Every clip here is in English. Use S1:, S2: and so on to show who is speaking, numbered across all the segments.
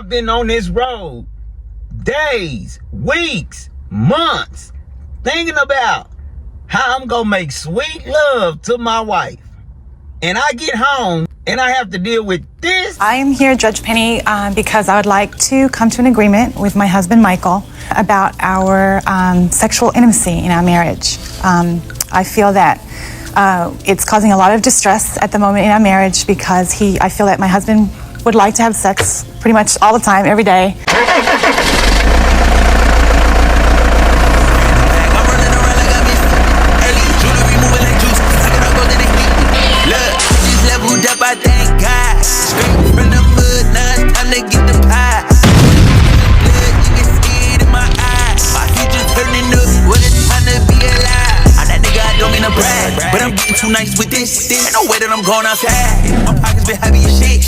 S1: I've been on this road days, weeks, months, thinking about how I'm gonna make sweet love to my wife. And I get home and I have to deal with this.
S2: I am here, Judge Penny, because I would like to come to an agreement with my husband, Michael, about our sexual intimacy in our marriage. I feel that it's causing a lot of distress at the moment in our marriage because I feel that my husband would like to have sex pretty much all the time, every day.
S3: But I'm getting too nice with this. Ain't no way that I'm going outside. My pockets been heavy as shit.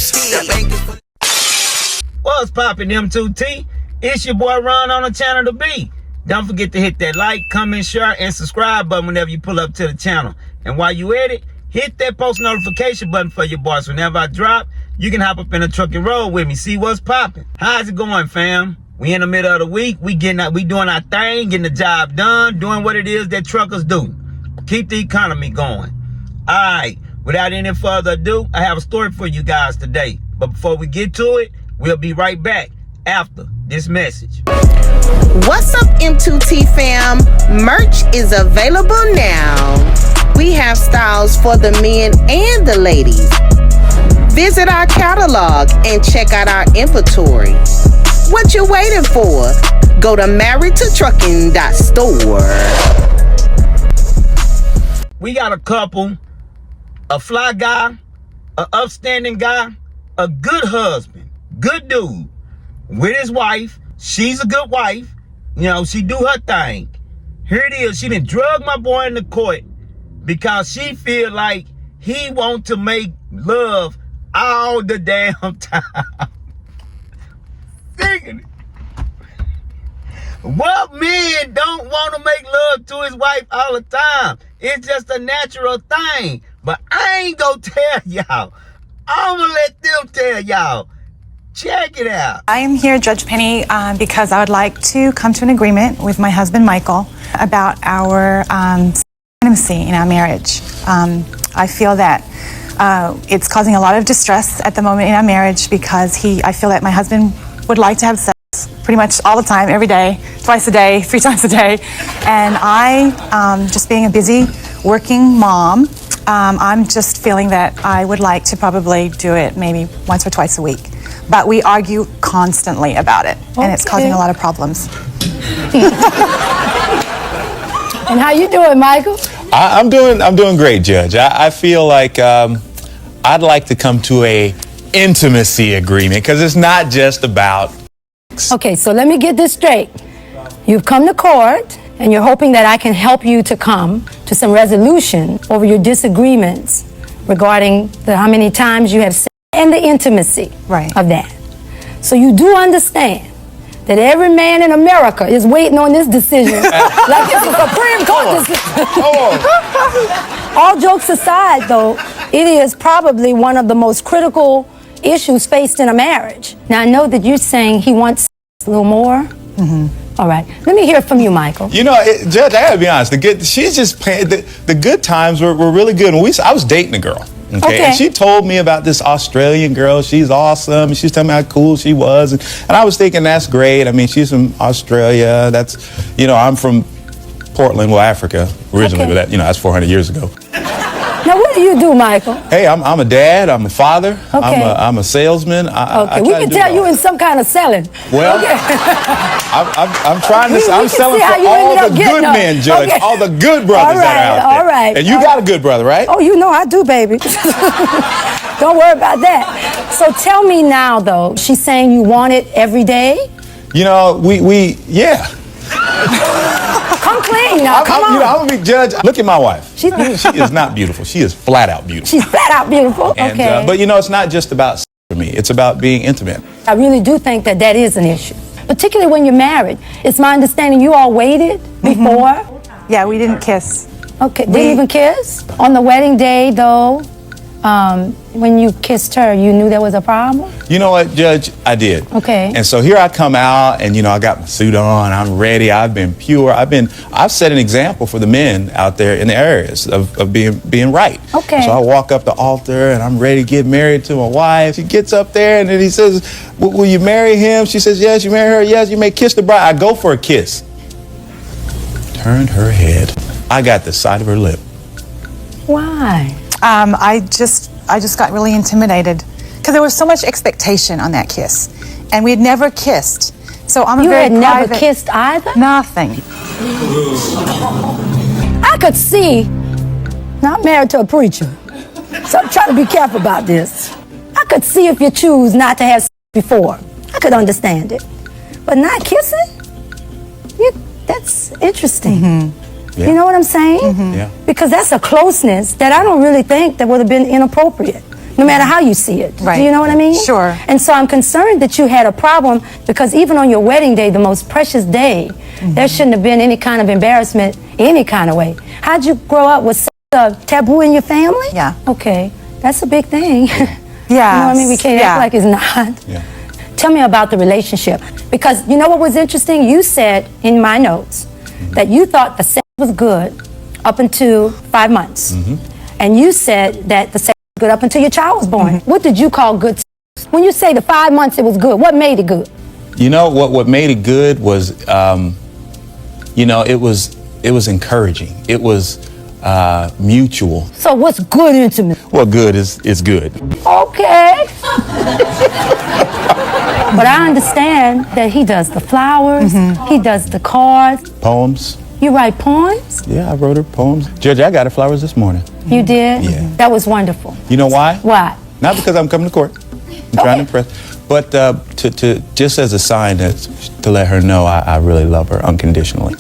S1: What's poppin', M2T? It's your boy Ron on the channel to be. Don't forget to hit that like, comment, share, and subscribe button whenever you pull up to the channel. And while you at it, hit that post notification button for your boys. Whenever I drop, you can hop up in the truck and roll with me. See what's poppin'. How's it going, fam? We in the middle of the week. We doing our thing, getting the job done, doing what it is that truckers do. Keep the economy going. All right, without any further ado, I have a story for you guys today. But before we get to it, we'll be right back after this message.
S4: What's up, M2T fam? Merch is available now. We have styles for the men and the ladies. Visit our catalog and check out our inventory. What you waiting for? Go to marriedtotrucking.store.
S1: We got a couple, a fly guy, a upstanding guy, a good husband, good dude with his wife. She's a good wife. You know, she do her thing. Here it is. She done drug my boy in the court because she feel like he want to make love all the damn time. Thinking, what man don't want to make love to his wife all the time? It's just a natural thing. But I ain't gonna tell y'all. I'm gonna let them tell y'all. Check it out.
S2: I am here, Judge Penny, because I would like to come to an agreement with my husband, Michael, about our intimacy in our marriage. I feel that it's causing a lot of distress at the moment in our marriage because I feel that my husband would like to have sex pretty much all the time, every day, twice a day, 3 times a day. And I, just being a busy working mom, I'm just feeling that I would like to probably do it maybe once or twice a week. But we argue constantly about it, and it's causing a lot of problems.
S5: And how you doing, Michael?
S6: I'm doing great, Judge. I feel like I'd like to come to a intimacy agreement because it's not just about.
S5: Okay, so let me get this straight. You've come to court, and you're hoping that I can help you to come to some resolution over your disagreements regarding how many times you have sex and the intimacy of that. So you do understand that every man in America is waiting on this decision like it's a Supreme Court decision. All jokes aside, though, it is probably one of the most critical issues faced in a marriage. Now, I know that you're saying he wants a little more. Mm-hmm. All right. Let me hear from you, Michael.
S6: You know, Judge, I gotta be honest. The good times were really good. I was dating a girl. Okay. And she told me about this Australian girl. She's awesome. She's telling me how cool she was. And I was thinking, that's great. I mean, she's from Australia. I'm from Portland, Africa, originally, but that's 400 years ago.
S5: Now, what do you do, Michael?
S6: Hey, I'm a dad. I'm a father. Okay. I'm a salesman.
S5: Okay, we can tell you in some kind of selling.
S6: Well, okay. I'm trying to. I'm selling for all the good men, Judge. Okay. All the good brothers that are out there. All right. And you got a good brother, right?
S5: Oh, you know I do, baby. Don't worry about that. So tell me now, though. She's saying you want it every day?
S6: You know, yeah.
S5: Come clean now, come on.
S6: I'm a big judge. Look at my wife. She is not beautiful. She is flat out beautiful.
S5: She's flat out beautiful?
S6: And,
S5: okay.
S6: But it's not just about sex for me. It's about being intimate.
S5: I really do think that is an issue, particularly when you're married. It's my understanding you all waited before?
S2: Yeah, we didn't kiss.
S5: Okay, didn't even kiss? On the wedding day, though, when you kissed her, you knew there was a problem?
S6: You know what, Judge? I did.
S5: Okay.
S6: And so here I come out, and I got my suit on. I'm ready. I've been pure. I've set an example for the men out there in the areas of being right.
S5: Okay.
S6: So I walk up the altar, and I'm ready to get married to my wife. She gets up there, and then he says, "Will you marry him?" She says, "Yes." "You marry her?" "Yes." "You may kiss the bride." I go for a kiss. Turned her head. I got the side of her lip.
S5: Why?
S2: I just got really intimidated because there was so much expectation on that kiss, and we had never kissed. So I'm
S5: You
S2: a very
S5: had never
S2: private-
S5: kissed either?
S2: Nothing.
S5: I could see, now I'm married to a preacher, so I'm trying to be careful about this. I could see if you choose not to have sex before. I could understand it. But not kissing? That's interesting.
S6: Yeah.
S5: You know what I'm saying?
S6: Yeah.
S5: Because that's a closeness that I don't really think that would have been inappropriate, no matter how you see it.
S2: Right.
S5: Do you know what I mean?
S2: Sure.
S5: And so I'm concerned that you had a problem because even on your wedding day, the most precious day, there shouldn't have been any kind of embarrassment, any kind of way. How'd you grow up with a taboo in your family?
S2: Yeah.
S5: Okay, that's a big thing.
S2: Yeah.
S5: You know what I mean? We can't
S2: Yeah.
S5: act like it's not.
S6: Yeah.
S5: Tell me about the relationship. Because you know what was interesting? You said in my notes that you thought the sex was good up until 5 months. And you said that the sex was good up until your child was born. What did you call good sex? When you say the 5 months it was good, what made it good?
S6: You know what made it good was, it was encouraging. It was mutual.
S5: So what's good intimacy?
S6: Well, good is good.
S5: Okay. But I understand that he does the flowers, he does the cards.
S6: Poems.
S5: You write poems?
S6: Yeah, I wrote her poems. Judge, I got her flowers this morning.
S5: You did?
S6: Yeah.
S5: That was wonderful.
S6: You know why?
S5: Why?
S6: Not because I'm coming to court. I'm trying to impress. But to just as a sign to let her know I really love her unconditionally.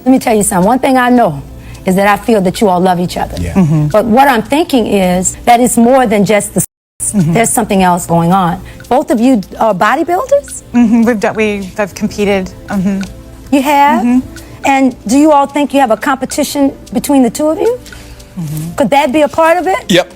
S5: Let me tell you something. One thing I know is that I feel that you all love each other.
S6: Yeah.
S5: But what I'm thinking is that it's more than just the sex. There's something else going on. Both of you are bodybuilders?
S2: We've competed.
S5: You have? And do you all think you have a competition between the two of you? Could that be a part of it?
S6: Yep.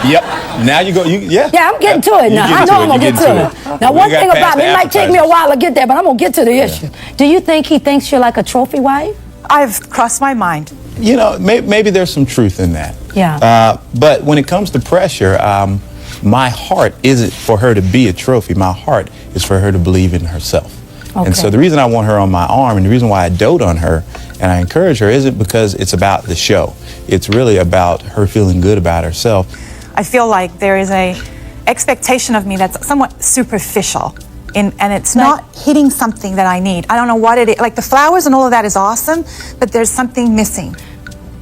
S6: Yep. Now you go. Yeah.
S5: Yeah, I'm getting to it now. I know I'm going to get to it. Now, one thing about me, it might take me a while to get there, but I'm going to get to the issue. Do you think he thinks you're like a trophy wife?
S2: I've crossed my mind.
S6: You know, maybe there's some truth in that.
S5: Yeah.
S6: But when it comes to pressure, my heart isn't for her to be a trophy. My heart is for her to believe in herself.
S5: Okay.
S6: And so the reason I want her on my arm and the reason why I dote on her and I encourage her isn't because it's about the show. It's really about her feeling good about herself.
S2: I feel like there is a expectation of me that's somewhat superficial, and it's not hitting something that I need. I don't know what it is. Like the flowers and all of that is awesome, but there's something missing.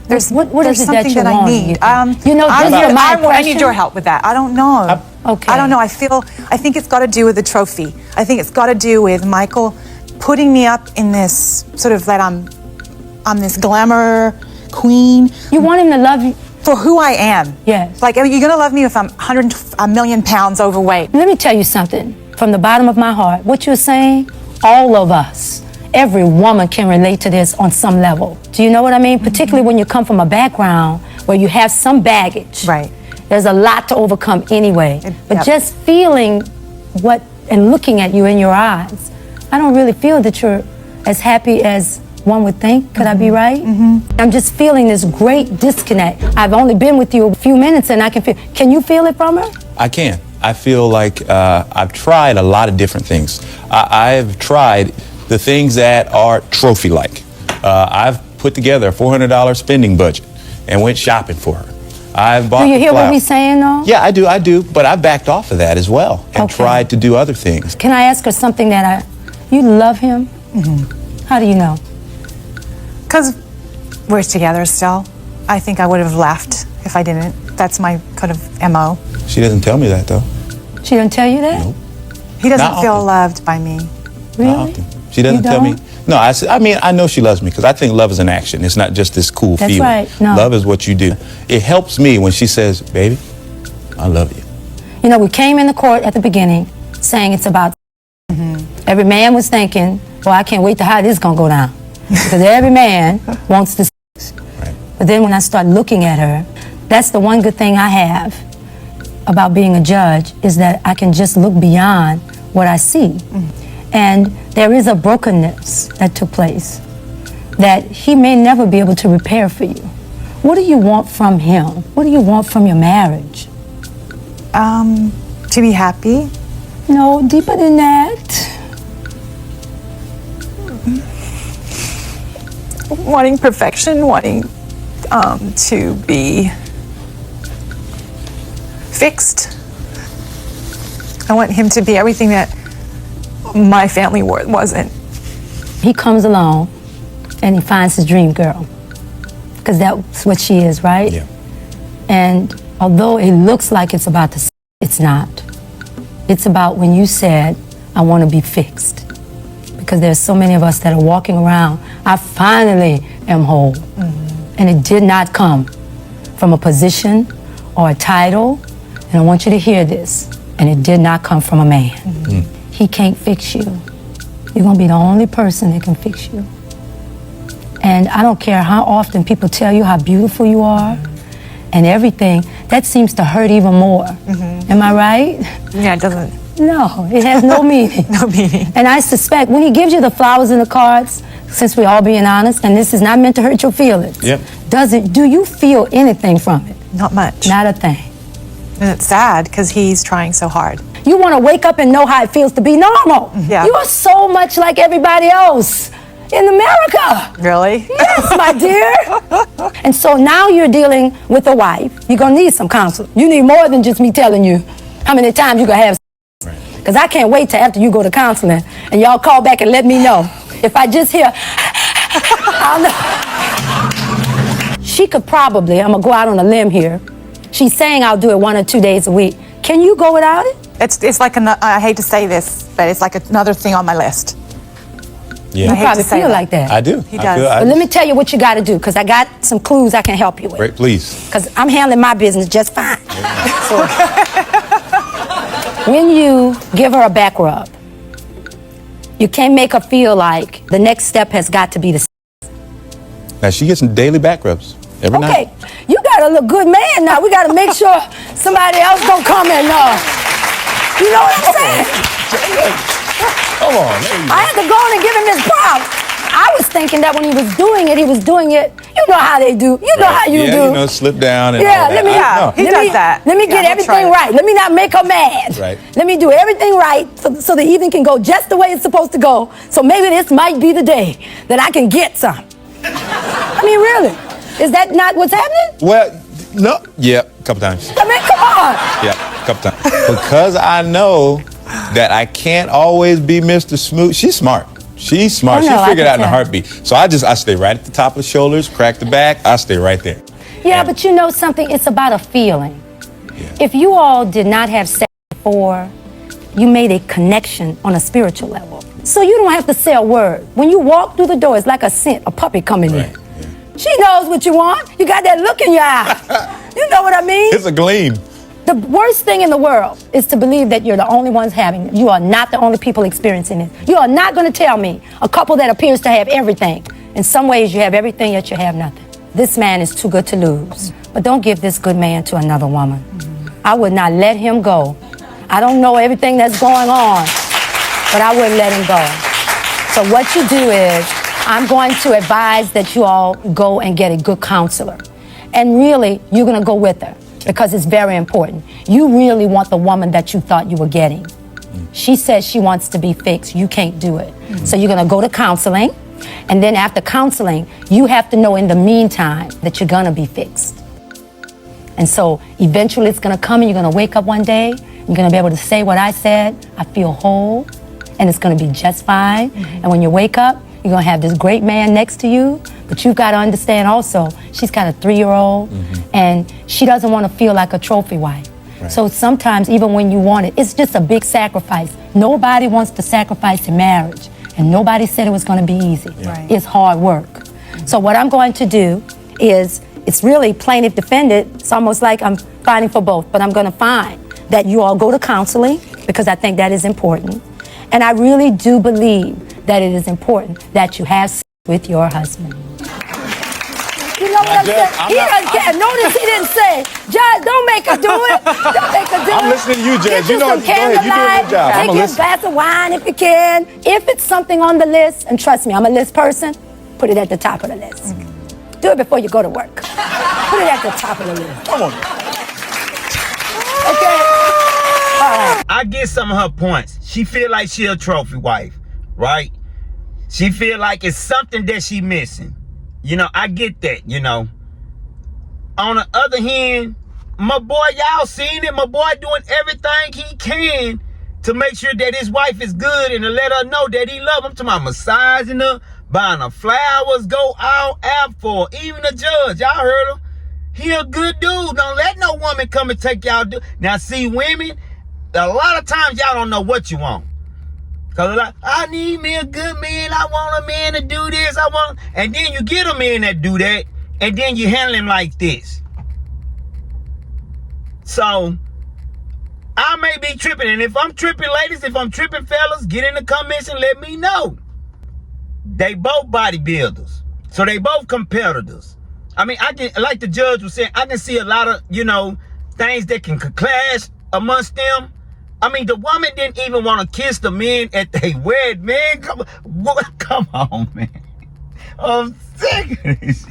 S5: What is it that
S2: something
S5: you
S2: I
S5: want?
S2: need.
S5: You know,
S2: I need your help with that. I don't know.
S5: Okay.
S2: I don't know. I think it's got to do with the trophy. I think it's got to do with Michael putting me up in this sort of that I'm this glamour queen.
S5: You want him to love you?
S2: For who I am.
S5: Yes.
S2: Like, are you going to love me if I'm 1 million pounds overweight?
S5: Let me tell you something from the bottom of my heart. What you're saying, all of us, every woman can relate to this on some level. Do you know what I mean? Particularly when you come from a background where you have some baggage.
S2: Right.
S5: There's a lot to overcome anyway. But
S2: Yep.
S5: just feeling what and looking at you in your eyes, I don't really feel that you're as happy as one would think. Could I be right? I'm just feeling this great disconnect. I've only been with you a few minutes and I can feel. Can you feel it from her?
S6: I can. I feel like I've tried a lot of different things. I've tried the things that are trophy-like. I've put together a $400 spending budget and went shopping for her. I've bought
S5: Do you
S6: the
S5: hear what
S6: flowers.
S5: we're saying though?
S6: Yeah, I do. But I backed off of that as well and
S5: Okay.
S6: tried to do other things.
S5: Can I ask her something that you love him? How do you know?
S2: Because we're together still. I think I would have left if I didn't. That's my kind of MO.
S6: She doesn't tell me that though.
S5: She didn't tell you that?
S6: Nope.
S2: He doesn't
S6: Not
S2: feel
S6: often.
S2: loved by me.
S5: Really?
S6: Not often. She doesn't
S5: You
S6: tell me.
S5: don't?
S6: No, I mean, I know she loves me because I think love is an action. It's not just this cool
S5: That's
S6: feeling.
S5: right. No.
S6: Love is what you do. It helps me when she says, baby, I love you.
S5: You know, we came in the court at the beginning saying it's about every man was thinking, well, I can't wait to how this is going to go down. Because every man wants to sex.
S6: Right.
S5: But then when I started looking at her, That's the one good thing I have about being a judge, is that I can just look beyond what I see. And there is a brokenness that took place that he may never be able to repair for you. What do you want from him? What do you want from your marriage?
S2: To be happy.
S5: No, deeper than that.
S2: Wanting perfection, wanting to be fixed. I want him to be everything that my family wasn't.
S5: He comes along and he finds his dream girl, because that's what she is, right?
S6: Yeah.
S5: And although it looks like it's about the, it's not. It's about when you said, I want to be fixed. Because there's so many of us that are walking around, I finally am whole. And it did not come from a position or a title. And I want you to hear this. And it did not come from a man. He can't fix you. You're going to be the only person that can fix you. And I don't care how often people tell you how beautiful you are and everything, that seems to hurt even more. Am I right?
S2: Yeah, it doesn't.
S5: No, it has no meaning.
S2: No meaning.
S5: And I suspect when he gives you the flowers and the cards, since we're all being honest, and this is not meant to hurt your feelings,
S6: Yep.
S5: do you feel anything from it?
S2: Not much.
S5: Not a thing.
S2: And it's sad because he's trying so hard.
S5: You want to wake up and know how it feels to be normal.
S2: Yeah.
S5: You are so much like everybody else in America.
S2: Really?
S5: Yes, my dear. And so now you're dealing with a wife. You're going to need some counsel. You need more than just me telling you how many times you're going to have. Because I can't wait till after you go to counseling and y'all call back and let me know. If I just hear, I'll know. She could probably, I'm going to go out on a limb here. She's saying I'll do it 1 or 2 days a week. Can you go without it?
S2: It's like, I hate to say this, but it's like another thing on my list.
S6: Yeah.
S5: You
S2: hate
S5: probably
S2: to say
S5: feel
S2: that.
S5: like that.
S6: I do.
S2: He
S6: I
S2: does.
S6: feel-
S5: But let me tell you what you got to do, because I got some clues I can help you with.
S6: Great, please.
S5: Because I'm handling my business just fine. So, when you give her a back rub, you can't make her feel like the next step has got to be the.
S6: Now she gets some daily back rubs every night.
S5: Okay, you got to look good man now. We got to make sure somebody else don't come and, you know what I'm saying?
S6: Come on. There you go.
S5: I had to go in and give him his props. I was thinking that when he was doing it, you know how they do. You know how you
S6: yeah,
S5: do.
S6: you know, slip down and
S5: Yeah,
S6: all that.
S5: let me.
S2: He does that.
S5: Let me
S2: Yeah,
S5: get
S2: he'll try
S5: everything
S2: it.
S5: right. Let me not make her mad.
S6: Right.
S5: Let me do everything right so the evening can go just the way it's supposed to go. So maybe this might be the day that I can get some. I mean, really, is that not what's happening?
S6: Well, no. Yeah, a couple times.
S5: I mean, come on.
S6: Yeah, a couple times. Because I know that I can't always be Mr. Smooth. She's smart. She's smart.
S5: I know,
S6: She
S5: I
S6: figured
S5: can
S6: out in a
S5: tell.
S6: heartbeat. So I stay right at the top of the shoulders, crack the back. I stay right there.
S5: Yeah, but you know something? It's about a feeling.
S6: Yeah.
S5: If you all did not have sex before, you made a connection on a spiritual level. So you don't have to say a word. When you walk through the door, it's like a scent, a puppy coming
S6: Right.
S5: in. She knows what you want. You got that look in your eye. You know what I mean?
S6: It's a gleam.
S5: The worst thing in the world is to believe that you're the only ones having it. You are not the only people experiencing it. You are not going to tell me a couple that appears to have everything. In some ways, you have everything, yet you have nothing. This man is too good to lose. But don't give this good man to another woman. I would not let him go. I don't know everything that's going on, but I wouldn't let him go. So what you do is, I'm going to advise that you all go and get a good counselor. And really, you're going to go with her because it's very important. You really want the woman that you thought you were getting. She says she wants to be fixed. You can't do it. So you're going to go to counseling. And then after counseling, you have to know in the meantime that you're going to be fixed. And so eventually it's going to come and you're going to wake up one day. You're going to be able to say what I said. I feel whole. And it's going to be just fine. And when you wake up, you're going to have this great man next to you. But you've got to understand also, she's got a 3-year-old. And she doesn't want to feel like a trophy wife.
S6: Right.
S5: So sometimes even when you want it, it's just a big sacrifice. Nobody wants to sacrifice in marriage. And nobody said it was going to be easy.
S2: Right.
S5: It's hard work. So what I'm going to do is, it's really plaintiff defendant. It's almost like I'm fighting for both. But I'm going to find that you all go to counseling because I think that is important. And I really do believe that it is important that you have sex with your husband. You know what He doesn't care. Notice he didn't say, Judge, don't make her do it. Don't make her do it.
S6: I'm listening to you, Judge.
S5: Get you some candlelight.
S6: You doing your job.
S5: Take you a glass of wine if you can. If it's something on the list, and trust me, I'm a list person, put it at the top of the list. Do it before you go to work. Put it at the top of the list.
S6: Come on.
S5: Okay? All right.
S1: I get some of her points. She feel like she a trophy wife, right? She feel like it's something that she missing. You know, I get that, you know. On the other hand, my boy, y'all seen it. My boy doing everything he can to make sure that his wife is good and to let her know that he love her. I'm talking about massaging her, buying her flowers, go all out for her. Even the judge, y'all heard him. He a good dude. Don't let no woman come and take y'all. Now, see, women, a lot of times y'all don't know what you want. Cause like, I need me a good man. I want a man to do this. And then you get a man that do that, and then you handle him like this. So, I may be tripping, and if I'm tripping, ladies, if I'm tripping, fellas, get in the comments and let me know. They both bodybuilders, so they both competitors. I mean, I can, like the judge was saying, I can see a lot of, you know, things that can clash amongst them. I mean, the woman didn't even want to kiss the men at their wedding, man. Come on, man. I'm sick of this.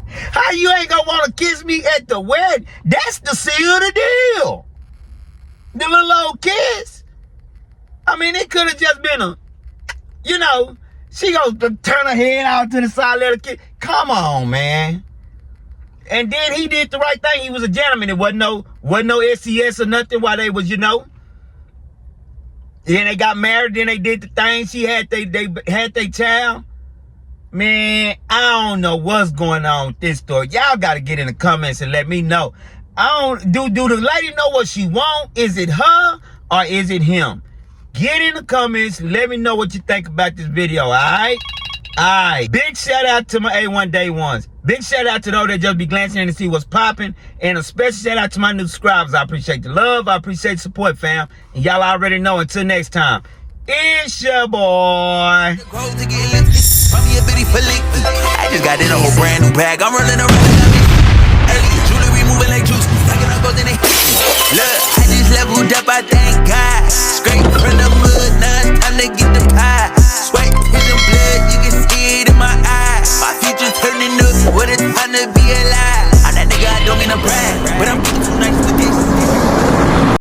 S1: How you ain't gonna want to kiss me at the wedding? That's the seal of the deal. The little old kiss. I mean, it could have just been a, you know, she gonna turn her head out to the side, let her kiss. Come on, man. And then he did the right thing. He was a gentleman. It wasn't no SES or nothing while they was, you know. Then they got married. Then they did the thing. She had they had their child. Man, I don't know what's going on with this story. Y'all got to get in the comments and let me know. Do the lady know what she want? Is it her or is it him? Get in the comments. Let me know what you think about this video, all right? All right. Big shout out to my A1 Day Ones. Big shout out to those that just be glancing in to see what's popping. And a special shout out to my new subscribers. I appreciate the love. I appreciate the support, fam. And y'all already know. Until next time, it's your boy.
S3: I just got in a whole brand new bag. I'm running around. Jewelry moving like juice. Look, I just leveled up. I thank God. Straight from the hood. Now it's time to get the